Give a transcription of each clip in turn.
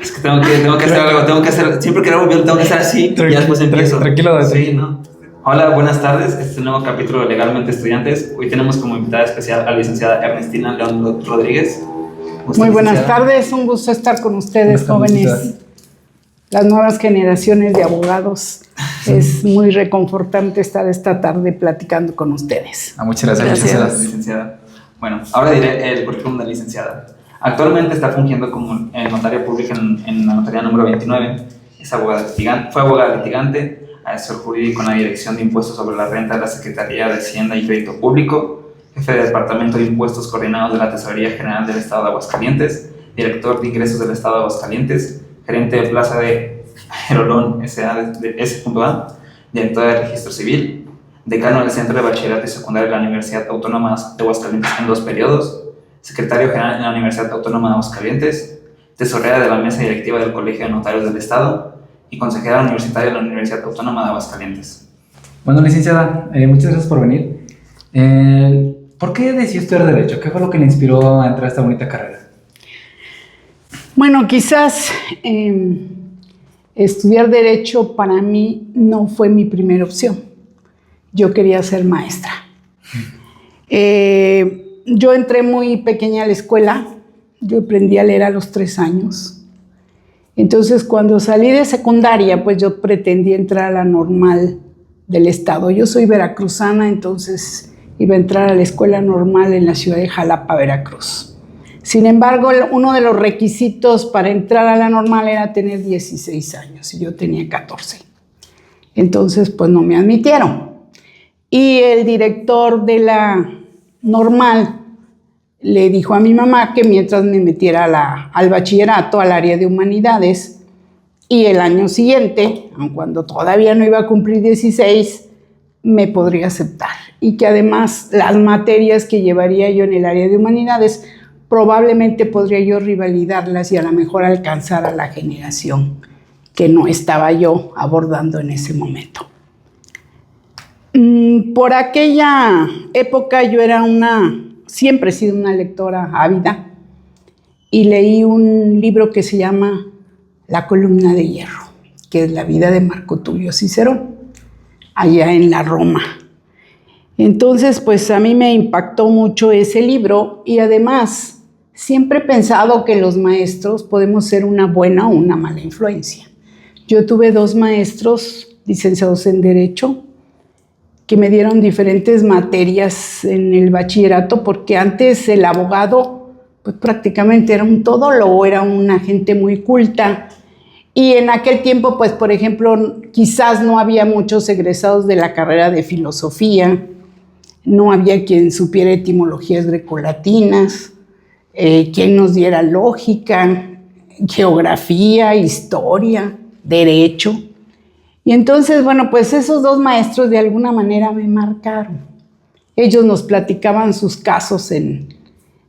Es que tengo que hacer algo, siempre que grabo bien tengo que estar así, y ya después empiezo. Tranquilo. Sí, ¿no? Hola, buenas tardes. Este es el nuevo capítulo de Legalmente Estudiantes. Hoy tenemos como invitada especial a la licenciada Ernestina León Rodríguez. Muy buenas tardes, un gusto estar con ustedes, jóvenes. Las nuevas generaciones de abogados. Es muy reconfortante estar esta tarde platicando con ustedes. Muchas gracias, licenciada. Bueno, ahora diré el currículum de la licenciada. Actualmente está fungiendo como notaria pública en la notaría número 29. Fue abogada litigante, asesor jurídico en la Dirección de Impuestos sobre la Renta de la Secretaría de Hacienda y Crédito Público, jefe de Departamento de Impuestos Coordinados de la Tesorería General del Estado de Aguascalientes, director de Ingresos del Estado de Aguascalientes, gerente de Plaza de Aerolón S.A., director de Registro Civil, decano del Centro de Bachillerato y Secundaria de la Universidad Autónoma de Aguascalientes en 2 periodos, secretario general en la Universidad Autónoma de Aguascalientes, tesorera de la Mesa Directiva del Colegio de Notarios del Estado y consejera universitaria de la Universidad Autónoma de Aguascalientes. Bueno, licenciada, muchas gracias por venir. ¿Por qué decidió estudiar Derecho? ¿Qué fue lo que le inspiró a entrar a esta bonita carrera? Bueno, quizás estudiar Derecho para mí no fue mi primera opción. Yo quería ser maestra. Yo entré muy pequeña a la escuela. Yo aprendí a leer a los 3 años. Entonces, cuando salí de secundaria, pues yo pretendí entrar a la normal del estado. Yo soy veracruzana, entonces iba a entrar a la escuela normal en la ciudad de Jalapa, Veracruz. Sin embargo, uno de los requisitos para entrar a la normal era tener 16 años y yo tenía 14. Entonces, pues no me admitieron. Y el director de la normal le dijo a mi mamá que mientras me metiera al bachillerato, al área de humanidades, y el año siguiente, aun cuando todavía no iba a cumplir 16, me podría aceptar. Y que además las materias que llevaría yo en el área de humanidades, probablemente podría yo rivalidarlas y a lo mejor alcanzar a la generación que no estaba yo abordando en ese momento. Por aquella época yo era siempre he sido una lectora ávida y leí un libro que se llama La columna de hierro, que es la vida de Marco Tulio Cicerón, allá en la Roma. Entonces, pues a mí me impactó mucho ese libro y además siempre he pensado que los maestros podemos ser una buena o una mala influencia. Yo tuve 2 maestros licenciados en Derecho que me dieron diferentes materias en el bachillerato, porque antes el abogado pues prácticamente era un todólogo, era una gente muy culta. Y en aquel tiempo, pues por ejemplo, quizás no había muchos egresados de la carrera de filosofía, no había quien supiera etimologías grecolatinas, quien nos diera lógica, geografía, historia, derecho. Y entonces, bueno, pues esos 2 maestros de alguna manera me marcaron. Ellos nos platicaban sus casos,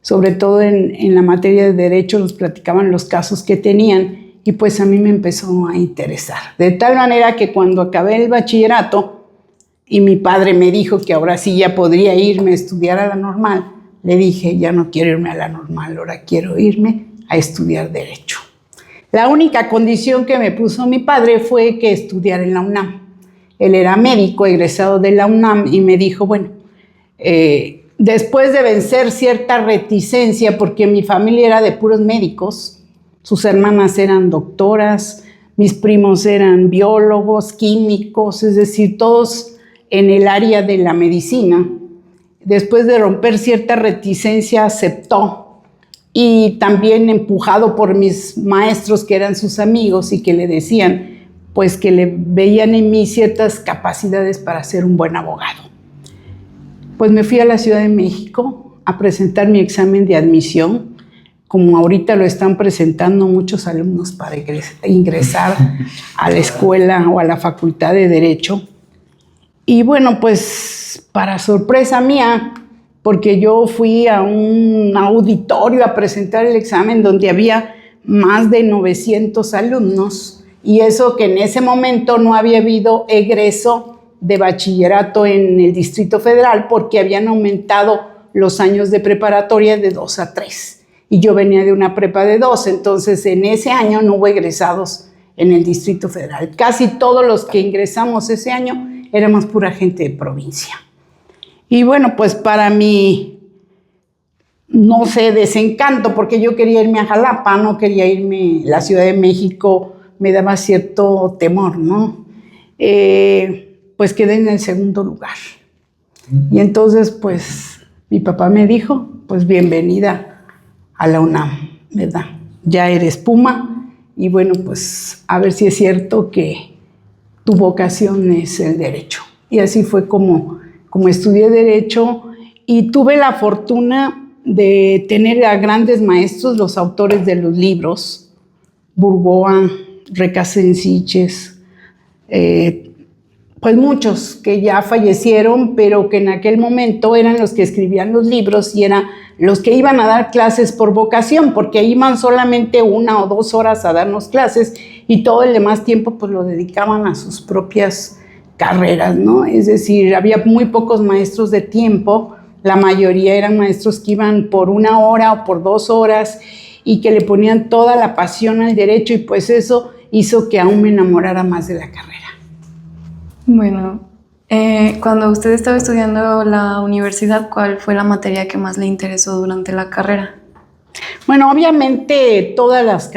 sobre todo en la materia de derecho, nos platicaban los casos que tenían y pues a mí me empezó a interesar. De tal manera que cuando acabé el bachillerato y mi padre me dijo que ahora sí ya podría irme a estudiar a la normal, le dije, ya no quiero irme a la normal, ahora quiero irme a estudiar Derecho. La única condición que me puso mi padre fue que estudiara en la UNAM. Él era médico, egresado de la UNAM, y me dijo, bueno, después de vencer cierta reticencia, porque mi familia era de puros médicos, sus hermanas eran doctoras, mis primos eran biólogos, químicos, es decir, todos en el área de la medicina. Después de romper cierta reticencia, aceptó. Y también empujado por mis maestros que eran sus amigos y que le decían, pues que le veían en mí ciertas capacidades para ser un buen abogado. Pues me fui a la Ciudad de México a presentar mi examen de admisión, como ahorita lo están presentando muchos alumnos para ingresar a la escuela o a la Facultad de Derecho. Y bueno, pues para sorpresa mía, porque yo fui a un auditorio a presentar el examen donde había más de 900 alumnos, y eso que en ese momento no había habido egreso de bachillerato en el Distrito Federal porque habían aumentado los años de preparatoria de 2 a 3. y yo venía de una prepa de 2, entonces en ese año no hubo egresados en el Distrito Federal. Casi todos los que ingresamos ese año éramos pura gente de provincia. Y bueno, pues para mí, no sé, desencanto, porque yo quería irme a Jalapa, no quería irme a la Ciudad de México, me daba cierto temor, ¿no? Pues quedé en el segundo lugar. Y entonces, pues, mi papá me dijo, pues, bienvenida a la UNAM, ¿verdad? Ya eres Puma, y bueno, pues, a ver si es cierto que tu vocación es el derecho. Y así fue como estudié derecho, y tuve la fortuna de tener a grandes maestros, los autores de los libros, Burgoa, Recasens, pues muchos que ya fallecieron, pero que en aquel momento eran los que escribían los libros y eran los que iban a dar clases por vocación, porque iban solamente 1 o 2 horas a darnos clases y todo el demás tiempo pues lo dedicaban a sus propias carreras, ¿no? Es decir, había muy pocos maestros de tiempo, la mayoría eran maestros que iban por 1 hora o por 2 horas y que le ponían toda la pasión al derecho, y pues eso hizo que aún me enamorara más de la carrera. Bueno, cuando usted estaba estudiando la universidad, ¿cuál fue la materia que más le interesó durante la carrera? Bueno, obviamente todas las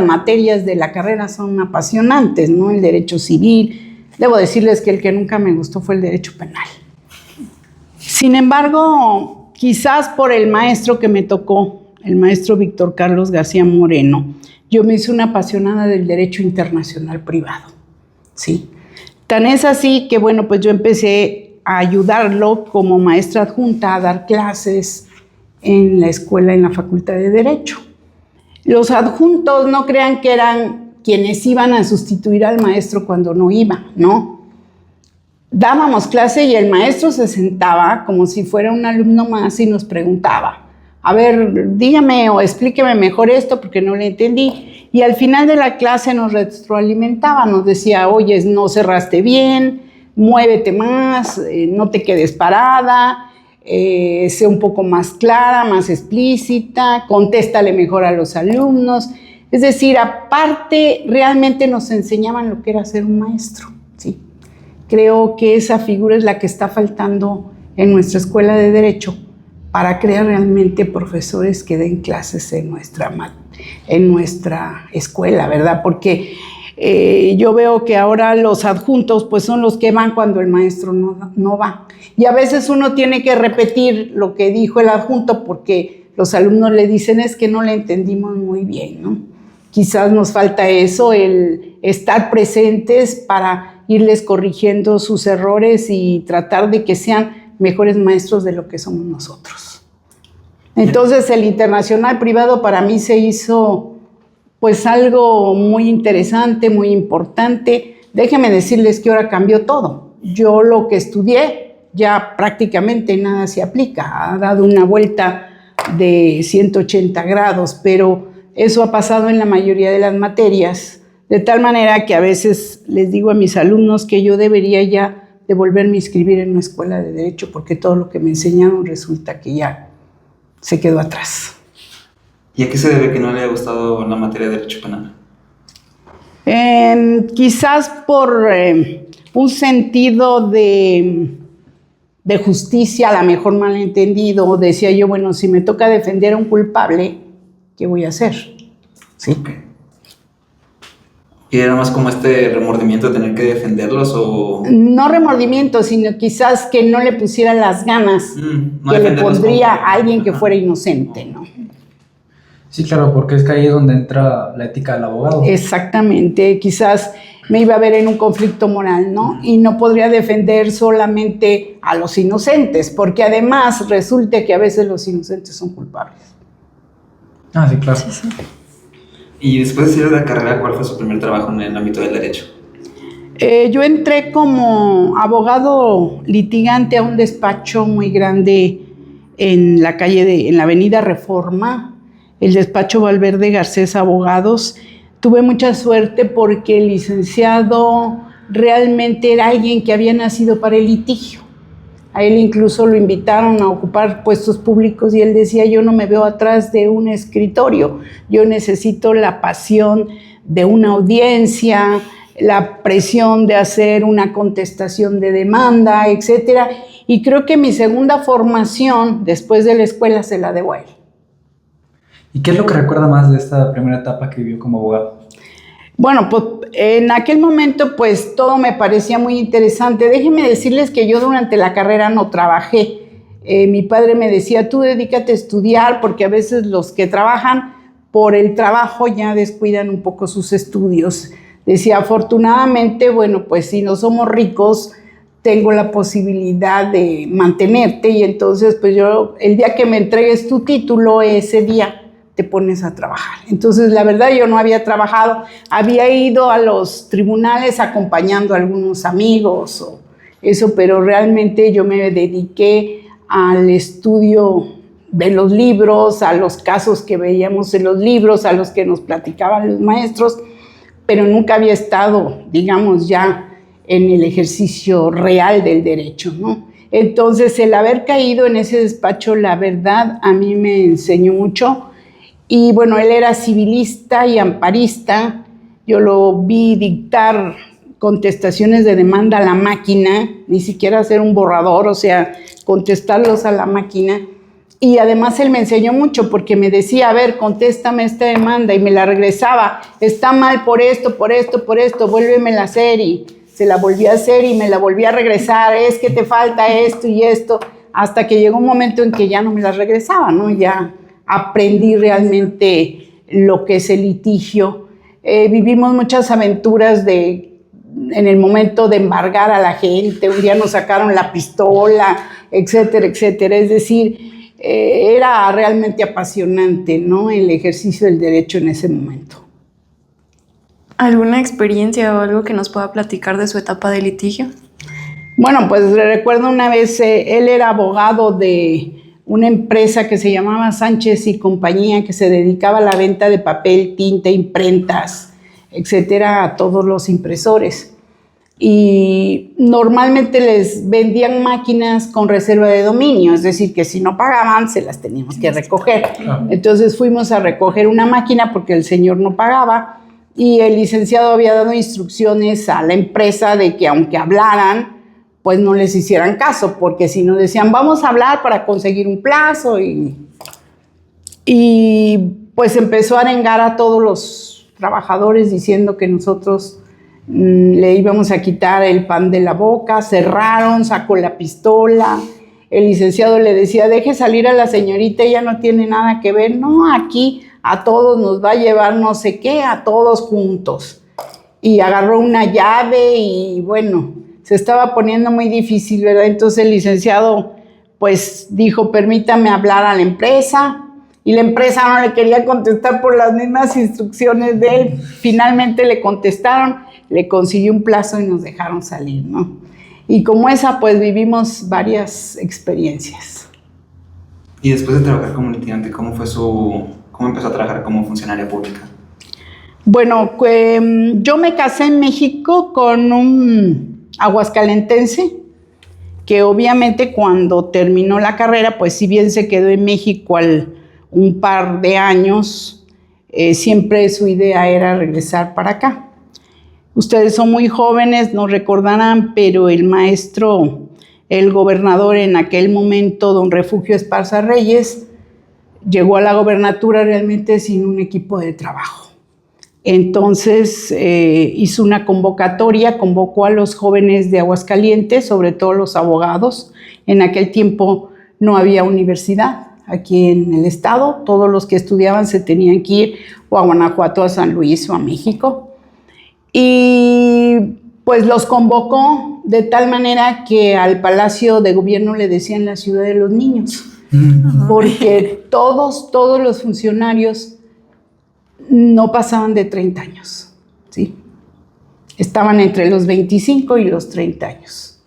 materias de la carrera son apasionantes, ¿no? El derecho civil, debo decirles que el que nunca me gustó fue el derecho penal. Sin embargo, quizás por el maestro que me tocó, el maestro Víctor Carlos García Moreno, yo me hice una apasionada del derecho internacional privado, ¿sí? Tan es así que, bueno, pues yo empecé a ayudarlo como maestra adjunta a dar clases en la escuela, en la Facultad de Derecho. Los adjuntos no crean que eran quienes iban a sustituir al maestro cuando no iba, ¿no? Dábamos clase y el maestro se sentaba como si fuera un alumno más y nos preguntaba, a ver, dígame o explíqueme mejor esto porque no le entendí. Y al final de la clase nos retroalimentaba, nos decía, oye, no cerraste bien, muévete más, no te quedes parada, sé un poco más clara, más explícita, contéstale mejor a los alumnos. Es decir, aparte, realmente nos enseñaban lo que era ser un maestro, ¿sí? Creo que esa figura es la que está faltando en nuestra escuela de Derecho para crear realmente profesores que den clases en nuestra escuela, ¿verdad? Porque yo veo que ahora los adjuntos pues son los que van cuando el maestro no va. Y a veces uno tiene que repetir lo que dijo el adjunto porque los alumnos le dicen es que no le entendimos muy bien, ¿no? Quizás nos falta eso, el estar presentes para irles corrigiendo sus errores y tratar de que sean mejores maestros de lo que somos nosotros. Entonces el internacional privado para mí se hizo pues algo muy interesante, muy importante. Déjenme decirles que ahora cambió todo. Yo lo que estudié ya prácticamente nada se aplica, ha dado una vuelta de 180 grados, pero eso ha pasado en la mayoría de las materias, de tal manera que a veces les digo a mis alumnos que yo debería ya de volverme a inscribir en una escuela de Derecho porque todo lo que me enseñaron resulta que ya se quedó atrás. ¿Y a qué se debe que no le haya gustado la materia de Derecho Penal? Quizás por un sentido de justicia, a lo mejor malentendido. Decía yo, bueno, si me toca defender a un culpable, ¿qué voy a hacer? ¿Sí? Okay. ¿Y era más como este remordimiento de tener que defenderlos o...? No remordimiento, sino quizás que no le pusiera las ganas no que le pondría a alguien que fuera inocente, ¿no? Sí, claro, porque es que ahí es donde entra la ética del abogado. Exactamente, quizás me iba a ver en un conflicto moral, ¿no? Y no podría defender solamente a los inocentes, porque además resulta que a veces los inocentes son culpables. Ah, sí, claro. Sí. Y después de salir de la carrera, ¿cuál fue su primer trabajo en el ámbito del derecho? Yo entré como abogado litigante a un despacho muy grande en la en la avenida Reforma, el despacho Valverde Garcés Abogados. Tuve mucha suerte porque el licenciado realmente era alguien que había nacido para el litigio. A él incluso lo invitaron a ocupar puestos públicos y él decía, yo no me veo atrás de un escritorio, yo necesito la pasión de una audiencia, la presión de hacer una contestación de demanda, etcétera. Y creo que mi segunda formación después de la escuela se la debo a él. ¿Y qué es lo que recuerda más de esta primera etapa que vivió como abogado? Bueno, pues en aquel momento pues todo me parecía muy interesante. Déjenme decirles que yo durante la carrera no trabajé. Mi padre me decía, tú dedícate a estudiar, porque a veces los que trabajan por el trabajo ya descuidan un poco sus estudios. Decía, afortunadamente, bueno, pues si no somos ricos, tengo la posibilidad de mantenerte, y entonces pues yo, el día que me entregues tu título, ese día te pones a trabajar. Entonces, la verdad, yo no había trabajado, había ido a los tribunales acompañando a algunos amigos o eso, pero realmente yo me dediqué al estudio de los libros, a los casos que veíamos en los libros, a los que nos platicaban los maestros, pero nunca había estado, digamos, ya en el ejercicio real del derecho, ¿no? Entonces, el haber caído en ese despacho, la verdad, a mí me enseñó mucho. Y bueno, él era civilista y amparista. Yo lo vi dictar contestaciones de demanda a la máquina, ni siquiera hacer un borrador, o sea, contestarlos a la máquina. Y además él me enseñó mucho porque me decía, a ver, contéstame esta demanda, y me la regresaba. Está mal por esto, por esto, por esto, vuélvemela a hacer, y se la volví a hacer y me la volví a regresar. Es que te falta esto y esto, hasta que llegó un momento en que ya no me las regresaba, ¿no? Ya aprendí realmente lo que es el litigio. Vivimos muchas aventuras en el momento de embargar a la gente. Un día nos sacaron la pistola, etcétera, etcétera. Es decir, era realmente apasionante, ¿no?, el ejercicio del derecho en ese momento. ¿Alguna experiencia o algo que nos pueda platicar de su etapa de litigio? Bueno, pues recuerdo una vez, él era abogado de una empresa que se llamaba Sánchez y Compañía, que se dedicaba a la venta de papel, tinta, imprentas, etcétera, a todos los impresores. Y normalmente les vendían máquinas con reserva de dominio, es decir, que si no pagaban, se las teníamos que recoger. Entonces fuimos a recoger una máquina porque el señor no pagaba, y el licenciado había dado instrucciones a la empresa de que aunque hablaran, pues no les hicieran caso, porque si no decían, vamos a hablar para conseguir un plazo, y pues empezó a arengar a todos los trabajadores diciendo que nosotros le íbamos a quitar el pan de la boca. Cerraron, sacó la pistola, el licenciado le decía, deje salir a la señorita, ella no tiene nada que ver, no, aquí a todos nos va a llevar no sé qué, a todos juntos. Y agarró una llave y bueno, se estaba poniendo muy difícil, ¿verdad? Entonces el licenciado pues dijo, permítame hablar a la empresa, y la empresa no le quería contestar por las mismas instrucciones de él. Finalmente le contestaron, le consiguió un plazo y nos dejaron salir, ¿no? Y como esa, pues vivimos varias experiencias. Y después de trabajar como litigante, ¿cómo empezó a trabajar como funcionaria pública? Bueno, yo me casé en México con un aguascalentense, que obviamente cuando terminó la carrera, pues si bien se quedó en México un par de años, siempre su idea era regresar para acá. Ustedes son muy jóvenes, no recordarán, pero el gobernador en aquel momento, don Refugio Esparza Reyes, llegó a la gobernatura realmente sin un equipo de trabajo. Entonces hizo una convocatoria, convocó a los jóvenes de Aguascalientes, sobre todo los abogados. En aquel tiempo no había universidad aquí en el estado, todos los que estudiaban se tenían que ir o a Guanajuato, a San Luis o a México. Y pues los convocó de tal manera que al Palacio de Gobierno le decían la ciudad de los niños, porque todos los funcionarios no pasaban de 30 años, ¿sí? Estaban entre los 25 y los 30 años.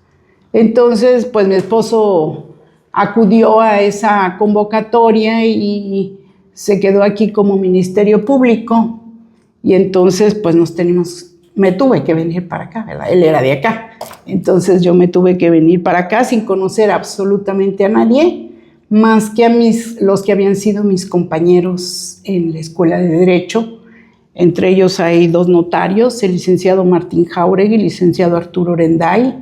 Entonces, pues mi esposo acudió a esa convocatoria y se quedó aquí como Ministerio Público, y entonces pues nos me tuve que venir para acá, ¿verdad? Él era de acá. Entonces yo me tuve que venir para acá sin conocer absolutamente a nadie, más que a los que habían sido mis compañeros en la Escuela de Derecho. Entre ellos hay 2 notarios, el licenciado Martín Jauregui y el licenciado Arturo Orenday.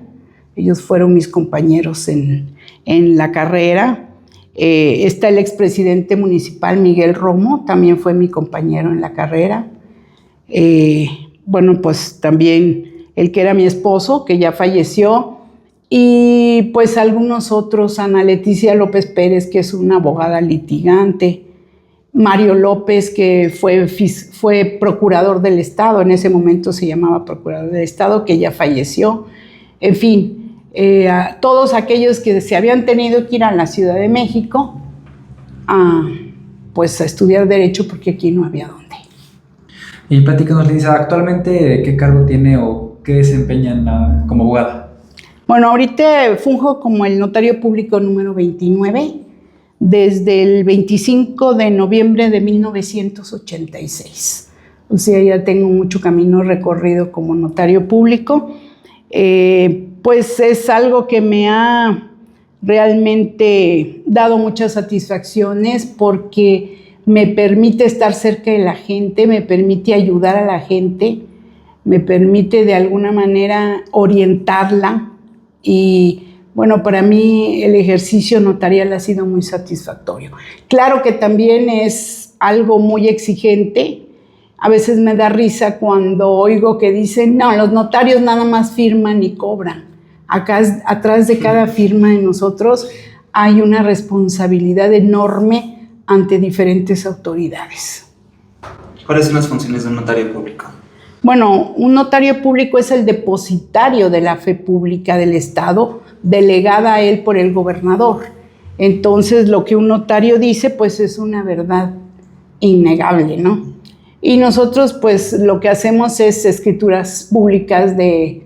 Ellos fueron mis compañeros en la carrera. Está el expresidente municipal Miguel Romo, también fue mi compañero en la carrera. Bueno, pues también el que era mi esposo, que ya falleció, y pues algunos otros, Ana Leticia López Pérez, que es una abogada litigante, Mario López, que fue procurador del Estado, en ese momento se llamaba procurador del Estado, que ya falleció. En fin, a todos aquellos que se habían tenido que ir a la Ciudad de México pues a estudiar Derecho, porque aquí no había dónde. Y platícanos, licenciada, actualmente ¿qué cargo tiene o qué desempeña como abogada? Bueno, ahorita funjo como el notario público número 29 desde el 25 de noviembre de 1986. O sea, ya tengo mucho camino recorrido como notario público. Pues es algo que me ha realmente dado muchas satisfacciones porque me permite estar cerca de la gente, me permite ayudar a la gente, me permite de alguna manera orientarla y bueno, para mí el ejercicio notarial ha sido muy satisfactorio. Claro que también es algo muy exigente. A veces me da risa cuando oigo que dicen, no, los notarios nada más firman y cobran. Acá, atrás de cada firma de nosotros hay una responsabilidad enorme ante diferentes autoridades. ¿Cuáles son las funciones de un notario público? Bueno, un notario público es el depositario de la fe pública del Estado, delegada a él por el gobernador. Entonces, lo que un notario dice, pues es una verdad innegable, ¿no? Y nosotros, pues, lo que hacemos es escrituras públicas de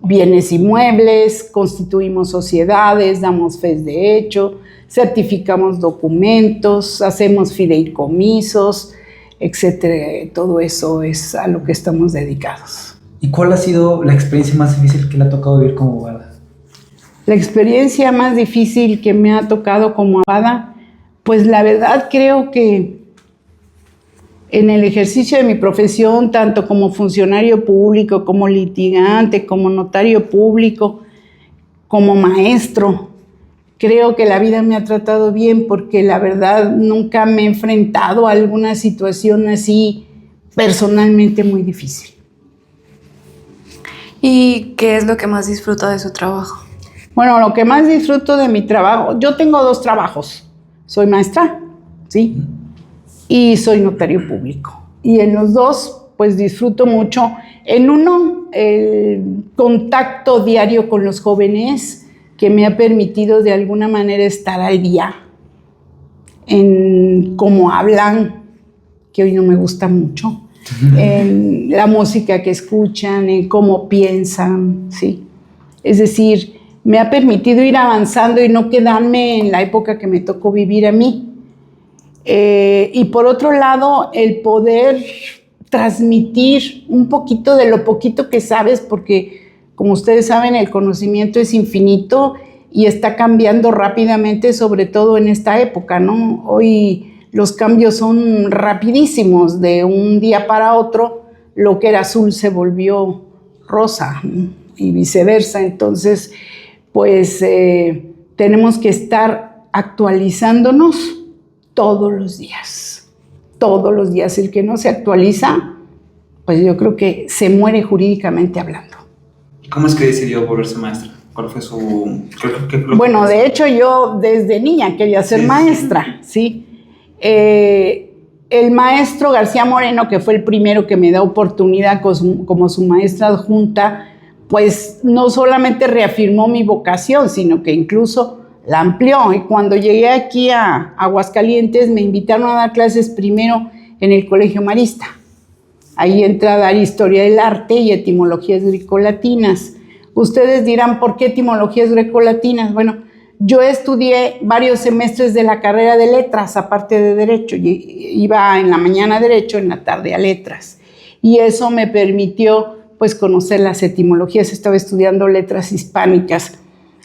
bienes inmuebles, constituimos sociedades, damos fe de hecho, certificamos documentos, hacemos fideicomisos, etcétera. Todo eso es a lo que estamos dedicados. ¿Y cuál ha sido la experiencia más difícil que le ha tocado vivir como abogada? La experiencia más difícil que me ha tocado como abogada, pues la verdad creo que en el ejercicio de mi profesión, tanto como funcionario público, como litigante, como notario público, como maestro, creo que la vida me ha tratado bien porque la verdad nunca me he enfrentado a alguna situación así personalmente muy difícil. ¿Y qué es lo que más disfruta de su trabajo? Bueno, lo que más disfruto de mi trabajo, yo tengo 2 trabajos. Soy maestra, ¿sí? Y soy notario público. Y en los 2, pues disfruto mucho. En uno, el contacto diario con los jóvenes, que me ha permitido de alguna manera estar al día en cómo hablan, que hoy no me gusta mucho, en la música que escuchan, en cómo piensan, ¿sí? Es decir, me ha permitido ir avanzando y no quedarme en la época que me tocó vivir a mí. Y por otro lado, el poder transmitir un poquito de lo poquito que sabes, porque como ustedes saben, el conocimiento es infinito y está cambiando rápidamente, sobre todo en esta época, ¿no? Hoy los cambios son rapidísimos, de un día para otro, lo que era azul se volvió rosa, ¿no? Y viceversa. Entonces, pues tenemos que estar actualizándonos todos los días. El que no se actualiza, pues yo creo que se muere jurídicamente hablando. ¿Y cómo es que decidió volverse maestra? ¿Cuál fue su...? Bueno, de hecho yo desde niña quería ser maestra, ¿sí? El maestro García Moreno, que fue el primero que me da oportunidad como su maestra adjunta, pues no solamente reafirmó mi vocación, sino que incluso la amplió. Y cuando llegué aquí a Aguascalientes, me invitaron a dar clases primero en el Colegio Marista. Ahí entré a dar Historia del Arte y Etimologías Grecolatinas. Ustedes dirán, ¿por qué Etimologías Grecolatinas? Bueno, yo estudié varios semestres de la carrera de Letras, aparte de Derecho. Iba en la mañana a Derecho, en la tarde a Letras. Y eso me permitió pues conocer las etimologías. Estaba estudiando letras hispánicas.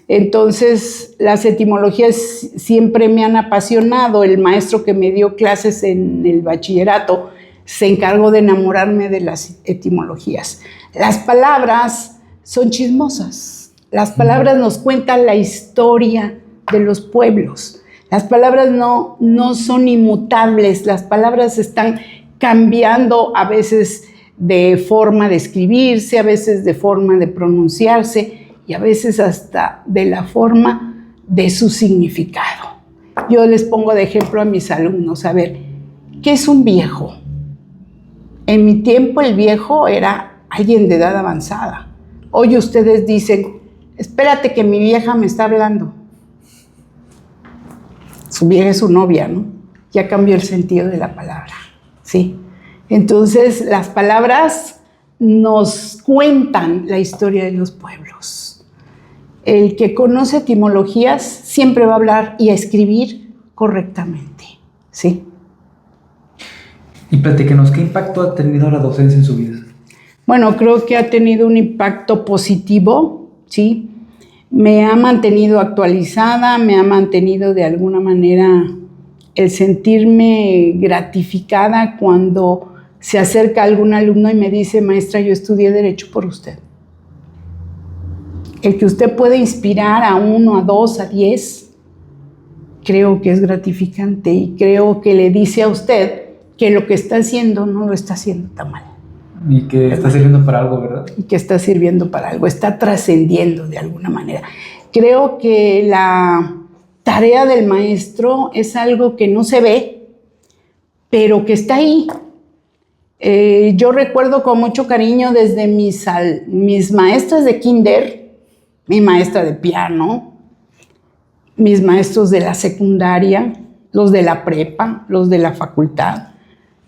Entonces, las etimologías siempre me han apasionado. El maestro que me dio clases en el bachillerato se encargó de enamorarme de las etimologías. Las palabras son chismosas. Las palabras nos cuentan la historia de los pueblos. Las palabras no son inmutables. Las palabras están cambiando a veces de forma de escribirse, a veces de forma de pronunciarse y a veces hasta de la forma de su significado. Yo les pongo de ejemplo a mis alumnos, a ver, ¿qué es un viejo? En mi tiempo el viejo era alguien de edad avanzada. Hoy ustedes dicen, espérate que mi vieja me está hablando. Su vieja es su novia, ¿no? Ya cambió el sentido de la palabra, ¿sí? Entonces, las palabras nos cuentan la historia de los pueblos. El que conoce etimologías siempre va a hablar y a escribir correctamente, ¿sí? Y platíquenos, ¿qué impacto ha tenido la docencia en su vida? Bueno, creo que ha tenido un impacto positivo, ¿sí? Me ha mantenido actualizada, me ha mantenido de alguna manera el sentirme gratificada cuando se acerca algún alumno y me dice, maestra, yo estudié Derecho por usted. El que usted puede inspirar a 1, a 2, a 10, creo que es gratificante y creo que le dice a usted que lo que está haciendo no lo está haciendo tan mal. Y que está sirviendo para algo, ¿verdad? Y que está sirviendo para algo, está trascendiendo de alguna manera. Creo que la tarea del maestro es algo que no se ve, pero que está ahí. Yo recuerdo con mucho cariño desde mis maestras de kinder, mi maestra de piano, mis maestros de la secundaria, los de la prepa, los de la facultad.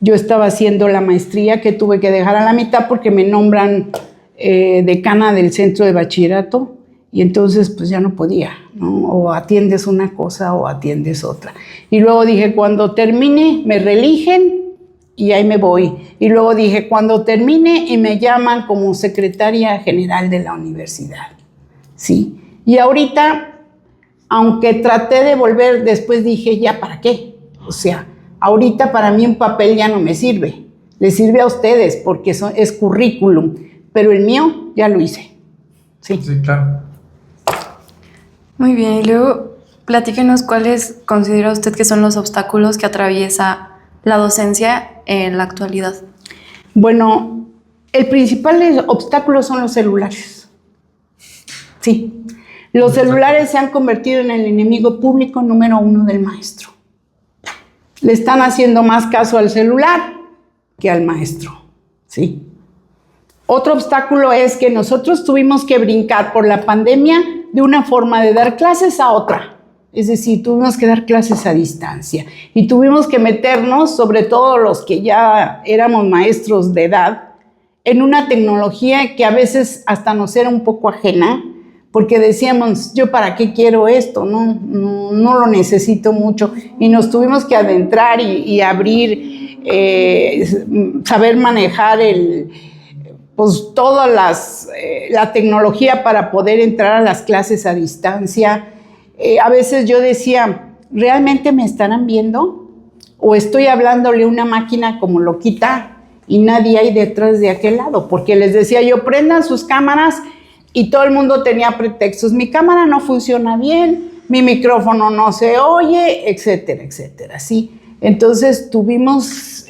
Yo estaba haciendo la maestría que tuve que dejar a la mitad porque me nombran decana del centro de bachillerato y entonces pues ya no podía, ¿no? O atiendes una cosa o atiendes otra. Y luego dije, cuando termine me reeligen y ahí me voy. Y luego dije, cuando termine y me llaman como secretaria general de la universidad, ¿sí? Y ahorita, aunque traté de volver, después dije, ¿ya para qué? O sea, ahorita para mí un papel ya no me sirve. Les sirve a ustedes porque es currículum, pero el mío ya lo hice. Sí, Sí, claro. Muy bien, y luego platíquenos cuáles considera usted que son los obstáculos que atraviesa la docencia en la actualidad. Bueno, el principal obstáculo son los celulares. Sí, los celulares se han convertido en el enemigo público número 1 del maestro. Le están haciendo más caso al celular que al maestro, ¿sí? Otro obstáculo es que nosotros tuvimos que brincar por la pandemia de una forma de dar clases a otra. Es decir, tuvimos que dar clases a distancia y tuvimos que meternos, sobre todo los que ya éramos maestros de edad, en una tecnología que a veces hasta nos era un poco ajena, porque decíamos, ¿yo para qué quiero esto? No lo necesito mucho. Y nos tuvimos que adentrar y abrir, saber manejar pues toda la tecnología para poder entrar a las clases a distancia. A veces yo decía, ¿realmente me estarán viendo? ¿O estoy hablándole a una máquina como loquita y nadie hay detrás de aquel lado? Porque les decía yo, prendan sus cámaras y todo el mundo tenía pretextos. Mi cámara no funciona bien, mi micrófono no se oye, etcétera, etcétera, ¿sí? Entonces tuvimos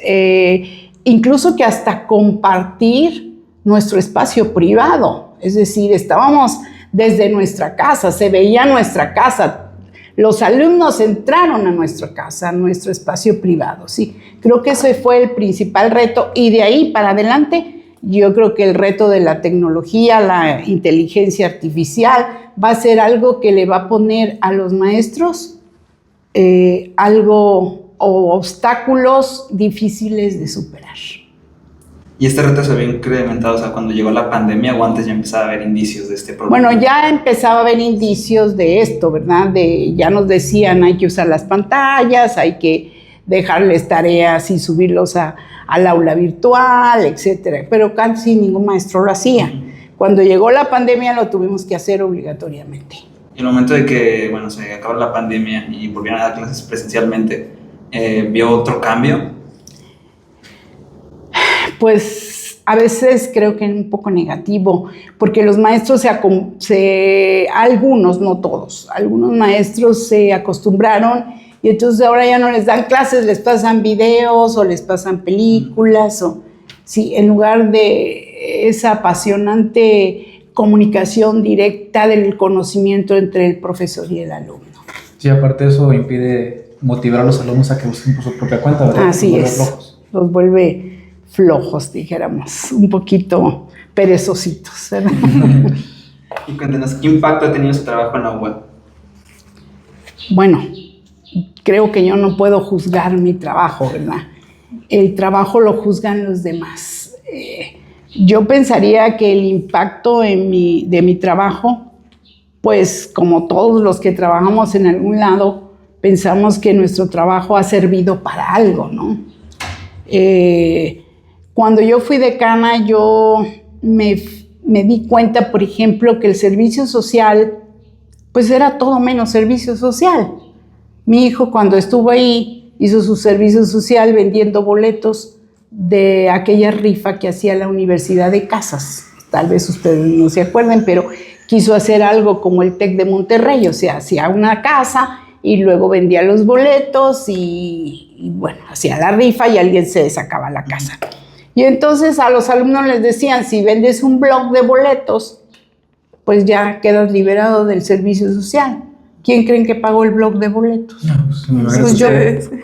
incluso que hasta compartir nuestro espacio privado. Es decir, estábamos desde nuestra casa, se veía nuestra casa. Los alumnos entraron a nuestra casa, a nuestro espacio privado, ¿sí? Creo que ese fue el principal reto y de ahí para adelante yo creo que el reto de la tecnología, la inteligencia artificial, va a ser algo que le va a poner a los maestros algo o obstáculos difíciles de superar. ¿Y este reto se había incrementado, o sea, cuando llegó la pandemia o antes ya empezaba a haber indicios de este problema? Bueno, ya empezaba a haber indicios de esto, ¿verdad? Ya nos decían, hay que usar las pantallas, hay que dejarles tareas y subirlos al aula virtual, etcétera. Pero casi ningún maestro lo hacía. Cuando llegó la pandemia lo tuvimos que hacer obligatoriamente. Y en el momento de que, bueno, se acabó la pandemia y volvieron a dar clases presencialmente, ¿vio otro cambio? Pues a veces creo que es un poco negativo, porque los maestros algunos, no todos, algunos maestros se acostumbraron y entonces ahora ya no les dan clases, les pasan videos o les pasan películas, o sí, en lugar de esa apasionante comunicación directa del conocimiento entre el profesor y el alumno. Sí, aparte eso impide motivar a los alumnos a que busquen por su propia cuenta, ¿verdad? Así es, los vuelve flojos, dijéramos, un poquito perezositos, ¿verdad? Y cuéntenos, ¿qué impacto ha tenido su trabajo en la UAM? Bueno, creo que yo no puedo juzgar mi trabajo, ¿verdad? El trabajo lo juzgan los demás. Yo pensaría que el impacto de mi trabajo, pues como todos los que trabajamos en algún lado, pensamos que nuestro trabajo ha servido para algo, ¿no? Cuando yo fui decana, yo me di cuenta, por ejemplo, que el servicio social, pues era todo menos servicio social. Mi hijo, cuando estuvo ahí, hizo su servicio social vendiendo boletos de aquella rifa que hacía la Universidad de Casas. Tal vez ustedes no se acuerden, pero quiso hacer algo como el TEC de Monterrey, o sea, hacía una casa y luego vendía los boletos y bueno, hacía la rifa y alguien se sacaba la casa. Y entonces a los alumnos les decían, si vendes un bloc de boletos, pues ya quedas liberado del servicio social. ¿Quién creen que pagó el bloc de boletos? No, Pues yo,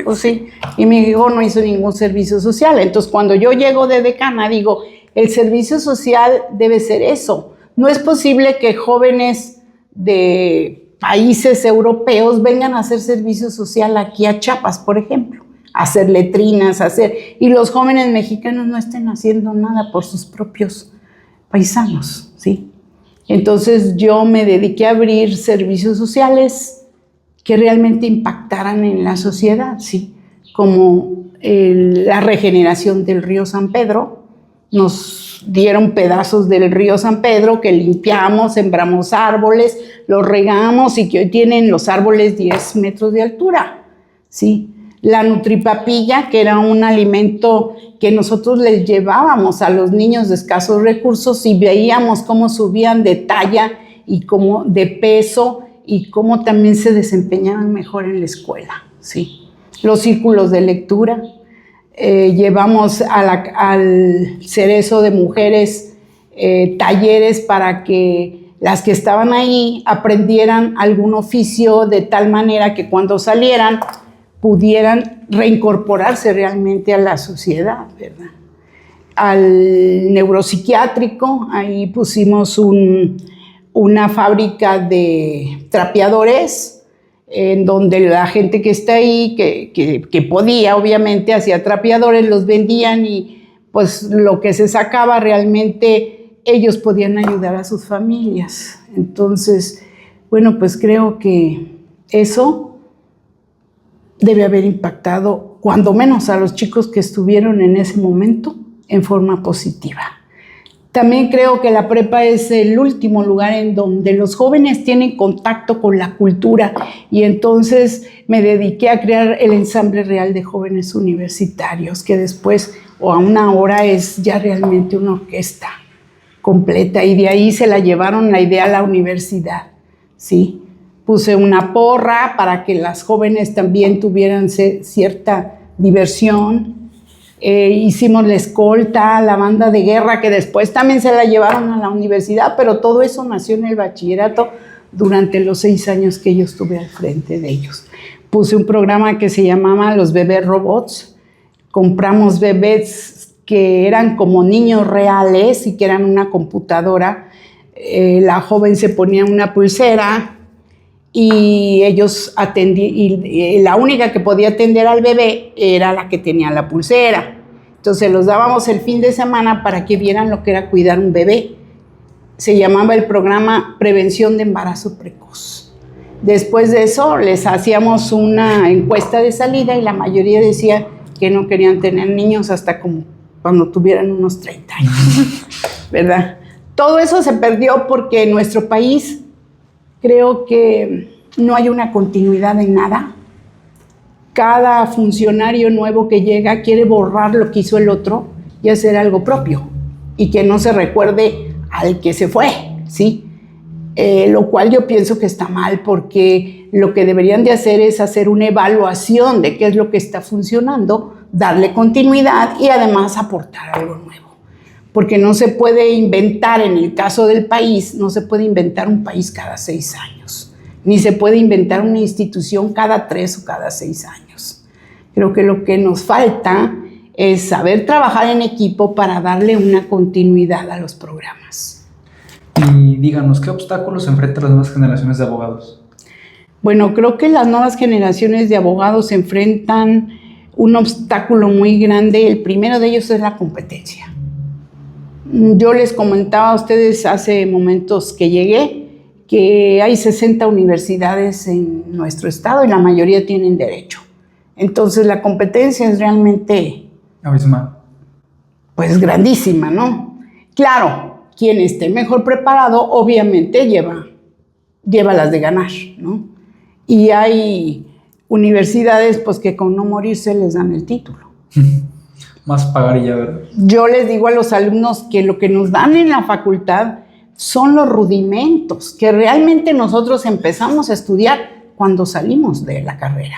pues sí. Y mi hijo no hizo ningún servicio social. Entonces, cuando yo llego de decana, digo, el servicio social debe ser eso. No es posible que jóvenes de países europeos vengan a hacer servicio social aquí a Chiapas, por ejemplo. Hacer letrinas, y los jóvenes mexicanos no estén haciendo nada por sus propios paisanos, ¿sí? Entonces yo me dediqué a abrir servicios sociales que realmente impactaran en la sociedad, ¿sí? Como la regeneración del río San Pedro. Nos dieron pedazos del río San Pedro que limpiamos, sembramos árboles, los regamos y que hoy tienen los árboles 10 metros de altura, ¿sí? La nutripapilla, que era un alimento que nosotros les llevábamos a los niños de escasos recursos y veíamos cómo subían de talla y cómo de peso y cómo también se desempeñaban mejor en la escuela, ¿sí? Los círculos de lectura. Llevamos al Cerezo de Mujeres talleres para que las que estaban ahí aprendieran algún oficio de tal manera que cuando salieran pudieran reincorporarse realmente a la sociedad, ¿verdad? Al neuropsiquiátrico, ahí pusimos una fábrica de trapeadores, en donde la gente que está ahí, que podía, obviamente, hacía trapeadores, los vendían y pues lo que se sacaba realmente ellos podían ayudar a sus familias. Entonces, bueno, pues creo que eso debe haber impactado, cuando menos a los chicos que estuvieron en ese momento, en forma positiva. También creo que la prepa es el último lugar en donde los jóvenes tienen contacto con la cultura y entonces me dediqué a crear el Ensamble Real de Jóvenes Universitarios, que después, o a una hora, es ya realmente una orquesta completa y de ahí se la llevaron la idea a la universidad, ¿sí? Puse una porra para que las jóvenes también tuvieran cierta diversión. Hicimos la escolta, la banda de guerra, que después también se la llevaron a la universidad, pero todo eso nació en el bachillerato durante los 6 años que yo estuve al frente de ellos. Puse un programa que se llamaba Los Bebés Robots. Compramos bebés que eran como niños reales y que eran una computadora. La joven se ponía una pulsera y ellos atendían, y la única que podía atender al bebé era la que tenía la pulsera. Entonces los dábamos el fin de semana para que vieran lo que era cuidar un bebé. Se llamaba el programa Prevención de Embarazo Precoz. Después de eso les hacíamos una encuesta de salida y la mayoría decía que no querían tener niños hasta como cuando tuvieran unos 30 años, ¿verdad? Todo eso se perdió porque en nuestro país creo que no hay una continuidad en nada. Cada funcionario nuevo que llega quiere borrar lo que hizo el otro y hacer algo propio y que no se recuerde al que se fue, ¿sí? Lo cual yo pienso que está mal porque lo que deberían de hacer es hacer una evaluación de qué es lo que está funcionando, darle continuidad y además aportar algo nuevo. Porque no se puede inventar, en el caso del país, no se puede inventar un país cada 6 años, ni se puede inventar una institución cada 3 o cada 6 años. Creo que lo que nos falta es saber trabajar en equipo para darle una continuidad a los programas. Y díganos, ¿qué obstáculos enfrentan las nuevas generaciones de abogados? Bueno, creo que las nuevas generaciones de abogados enfrentan un obstáculo muy grande. El primero de ellos es la competencia. Yo les comentaba a ustedes hace momentos que llegué que hay 60 universidades en nuestro estado y la mayoría tienen derecho. Entonces la competencia es realmente Abismal. pues grandísima, ¿no? Claro, quien esté mejor preparado obviamente lleva las de ganar, ¿no? Y hay universidades pues que con no morirse les dan el título. Más pagar y ya, ¿verdad? Yo les digo a los alumnos que lo que nos dan en la facultad son los rudimentos, que realmente nosotros empezamos a estudiar cuando salimos de la carrera.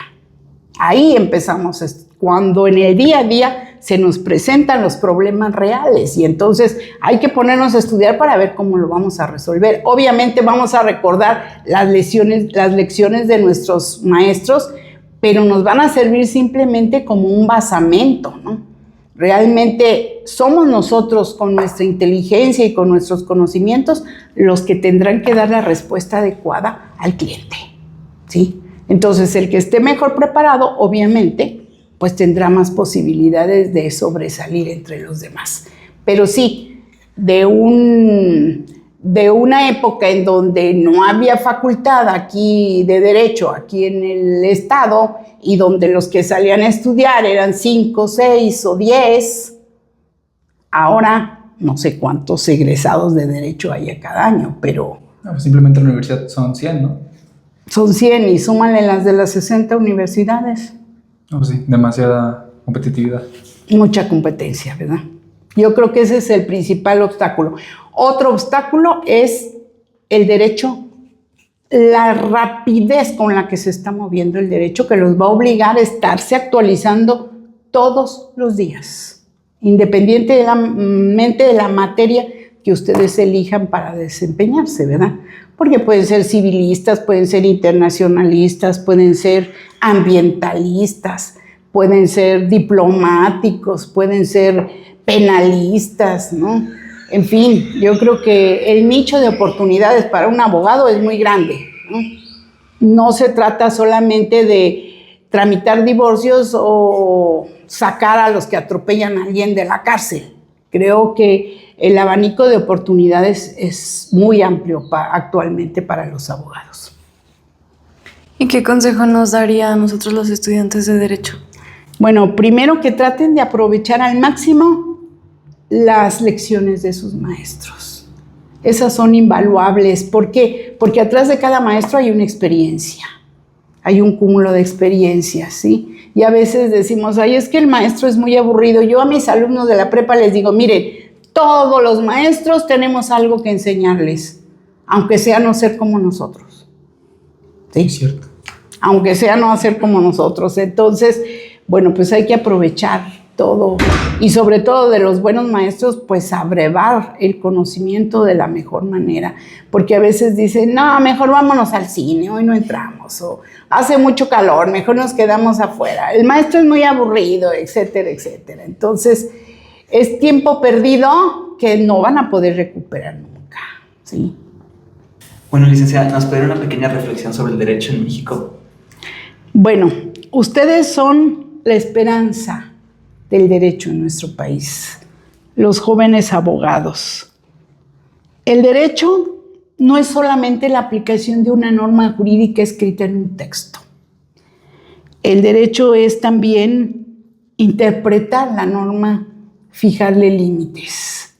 Ahí empezamos, cuando en el día a día se nos presentan los problemas reales y entonces hay que ponernos a estudiar para ver cómo lo vamos a resolver. Obviamente vamos a recordar las lecciones de nuestros maestros, pero nos van a servir simplemente como un basamento, ¿no? Realmente somos nosotros con nuestra inteligencia y con nuestros conocimientos los que tendrán que dar la respuesta adecuada al cliente, ¿sí? Entonces, el que esté mejor preparado, obviamente, pues tendrá más posibilidades de sobresalir entre los demás. Pero sí, de una época en donde no había facultad aquí de derecho, aquí en el estado, y donde los que salían a estudiar eran 5, 6 o 10, ahora no sé cuántos egresados de derecho hay a cada año, pero No, simplemente en la universidad son 100, ¿no? son 100 y súmanle las de las 60 universidades. No, sí, demasiada competitividad. Mucha competencia, ¿verdad? Yo creo que ese es el principal obstáculo. Otro obstáculo es el derecho, la rapidez con la que se está moviendo el derecho, que los va a obligar a estarse actualizando todos los días, independientemente de la materia que ustedes elijan para desempeñarse, ¿verdad? Porque pueden ser civilistas, pueden ser internacionalistas, pueden ser ambientalistas, pueden ser diplomáticos, pueden ser penalistas, ¿no? En fin, yo creo que el nicho de oportunidades para un abogado es muy grande, ¿no? No se trata solamente de tramitar divorcios o sacar a los que atropellan a alguien de la cárcel. Creo que el abanico de oportunidades es muy amplio actualmente para los abogados. ¿Y qué consejo nos daría a nosotros los estudiantes de Derecho? Bueno, primero que traten de aprovechar al máximo las lecciones de sus maestros. Esas son invaluables. ¿Por qué? Porque atrás de cada maestro hay una experiencia, hay un cúmulo de experiencias, ¿sí? Y a veces decimos, ay, es que el maestro es muy aburrido. Yo a mis alumnos de la prepa les digo, miren, todos los maestros tenemos algo que enseñarles, aunque sea no ser como nosotros. ¿Sí? Es cierto. Aunque sea no hacer como nosotros. Entonces, bueno, pues hay que aprovechar todo y sobre todo de los buenos maestros, pues abrevar el conocimiento de la mejor manera, porque a veces dicen, no, mejor vámonos al cine, hoy no entramos, o hace mucho calor, mejor nos quedamos afuera, el maestro es muy aburrido, etcétera, etcétera. Entonces, es tiempo perdido que no van a poder recuperar nunca, ¿sí? Bueno, licenciada, ¿nos puede dar una pequeña reflexión sobre el derecho en México? Bueno, ustedes son la esperanza del derecho en nuestro país, los jóvenes abogados. El derecho no es solamente la aplicación de una norma jurídica escrita en un texto. El derecho es también interpretar la norma, fijarle límites.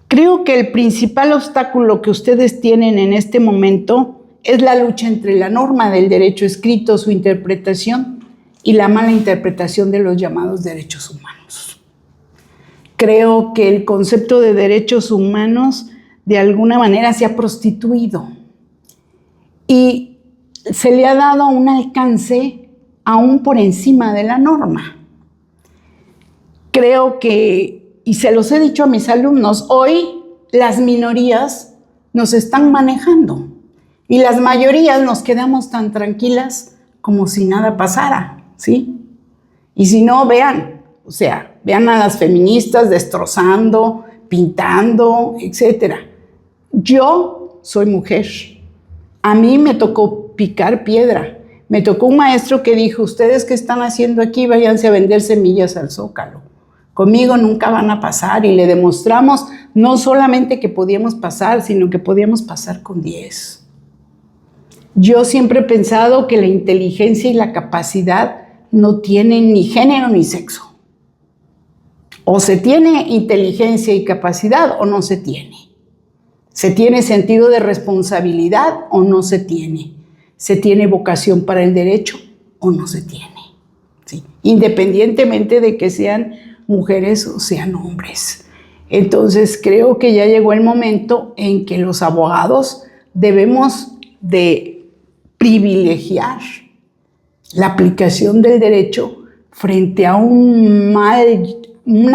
Creo que el principal obstáculo que ustedes tienen en este momento es la lucha entre la norma del derecho escrito, su interpretación, y la mala interpretación de los llamados derechos humanos. Creo que el concepto de derechos humanos de alguna manera se ha prostituido y se le ha dado un alcance aún por encima de la norma. Creo que, y se los he dicho a mis alumnos, hoy las minorías nos están manejando y las mayorías nos quedamos tan tranquilas como si nada pasara, ¿sí? Y si no, vean, o sea, vean a las feministas destrozando, pintando, etc. Yo soy mujer. A mí me tocó picar piedra. Me tocó un maestro que dijo, ustedes qué están haciendo aquí, váyanse a vender semillas al Zócalo. Conmigo nunca van a pasar, y le demostramos no solamente que podíamos pasar, sino que podíamos pasar con 10. Yo siempre he pensado que la inteligencia y la capacidad no tienen ni género ni sexo. O se tiene inteligencia y capacidad o no se tiene. Se tiene sentido de responsabilidad o no se tiene. Se tiene vocación para el derecho o no se tiene. ¿Sí? Independientemente de que sean mujeres o sean hombres. Entonces creo que ya llegó el momento en que los abogados debemos de privilegiar la aplicación del derecho frente a una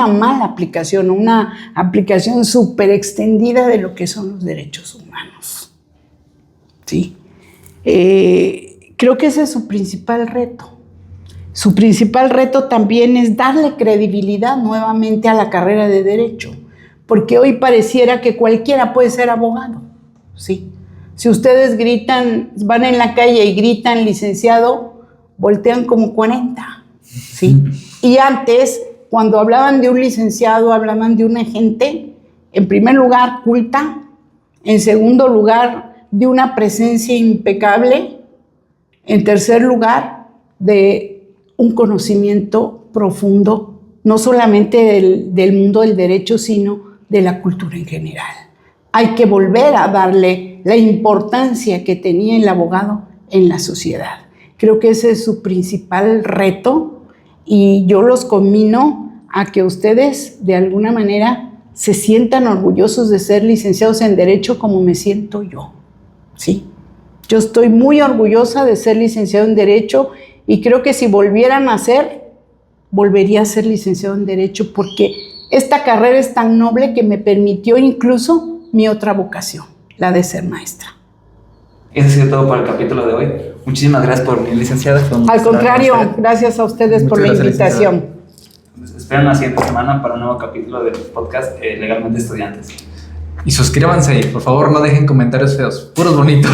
mala aplicación, una aplicación súper extendida de lo que son los derechos humanos. ¿Sí? Creo que ese es su principal reto. Su principal reto también es darle credibilidad nuevamente a la carrera de Derecho, porque hoy pareciera que cualquiera puede ser abogado, ¿sí? Si ustedes gritan, van en la calle y gritan licenciado, voltean como 40, ¿sí? Y antes, cuando hablaban de un licenciado, hablaban de una gente, en primer lugar, culta, en segundo lugar, de una presencia impecable, en tercer lugar, de un conocimiento profundo, no solamente del mundo del derecho, sino de la cultura en general. Hay que volver a darle la importancia que tenía el abogado en la sociedad. Creo que ese es su principal reto, y yo los conmino a que ustedes, de alguna manera, se sientan orgullosos de ser licenciados en Derecho como me siento yo, ¿sí? Yo estoy muy orgullosa de ser licenciado en Derecho, y creo que si volvieran a ser, volvería a ser licenciado en Derecho, porque esta carrera es tan noble que me permitió incluso mi otra vocación, la de ser maestra. Eso ha sido todo por el capítulo de hoy. Muchísimas gracias por venir, licenciada. Al contrario, gracias a ustedes por la invitación. Esperen la siguiente semana para un nuevo capítulo del podcast Legalmente Estudiantes. Y suscríbanse, por favor, no dejen comentarios feos, puros bonitos.